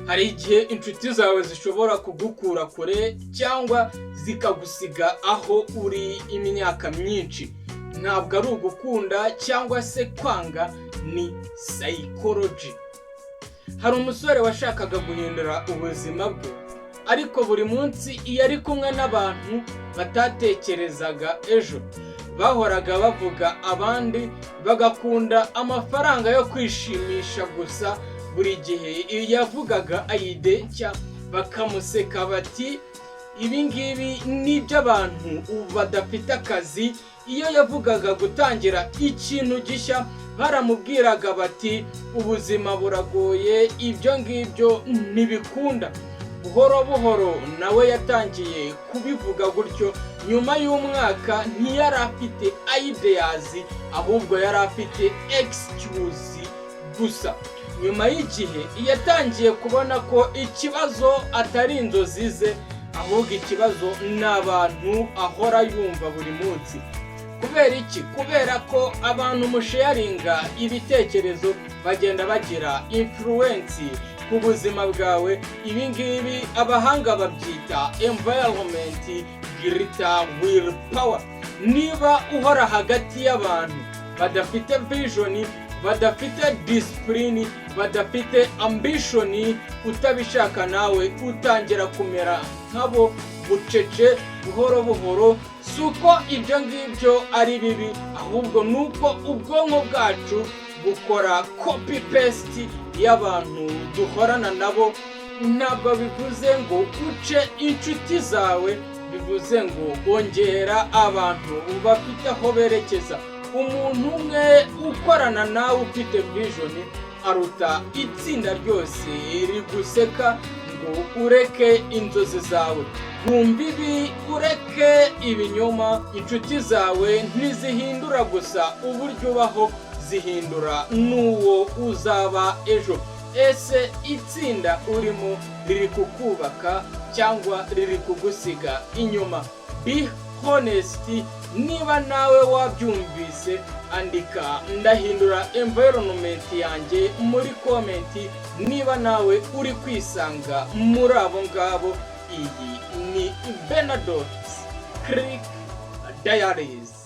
hari igihe inshuti zawe zishobora kugukura kure cyangwa zikagusiga aho uri imyaka myinshi. Ntabwo ari ugukunda cyangwa se kwanga, ni psychology. Hari umusore washakaga guhindura ubuzima bwe, ariko buri munsi iyo ari kumwe n'abantu batatekerezaga ejo, bahoraga bavuga abandi, bagakunda amafaranga yo kwishimisha gusa. Buri gihe iyo yavugaga ayide nshya bakamuseka bati ibi ngibi ni iby'abantu badafite akazi. Iyo yavugaga gutangira ikintu gishya baramubwiraga bati ubuzima buragoye, ibyo ngibyo ntibikunda. Buhoro buhoro nawe yatangiye kubivuga gutyo. Nyuma y'umwaka ntiyari afite ideas, ahubwo yari afite excuse gusa. Nyuma y'igihe yatangiye kubona ko ikibazo atari inzozi ze, ahubwo ikibazo ni abantu ahora yumva buri munsi. Kubera iki? Kubera ko abantu musharinga ibitekerezo bagenda bagira influence ku buzima bwawe. Ibi ngibi abahanga babyita environment greater will power. Niba uhora hagati y'abantu badafite vision, badafite discipline, badafite ambition, utabishaka nawe utangira kumera nkabo bucece buhoro buhoro. Suko ibyo ngibyo ari bibi, ahubwo nuko ubwonko bwacu bukora copy paste y'abantu duhorana nabo. Ntabwo bivuze ngo uce inshuti zawe, bivuze ngo bongera abantu bafite aho berekeza. Umuntu umwe ukorana nawe ufite vision aruta itsinda ryose riguseka ngo ureke inzozi zawe. Bumva ibi, ureke ibinyoma. Inshuti zawe ntizihindura gusa uburyo ubaho, zihindura n'uwo uzaba ejo. Ese itsinda urimo riri kukubaka cyangwa riri kugusiga inyuma? Be honest. Niba nawe wabyumvise, andika ndahindura environment yanjye muri comment. Niba nawe uri kwisanga muri abo ngabo, iyi ni Bernadotte Click Diaries.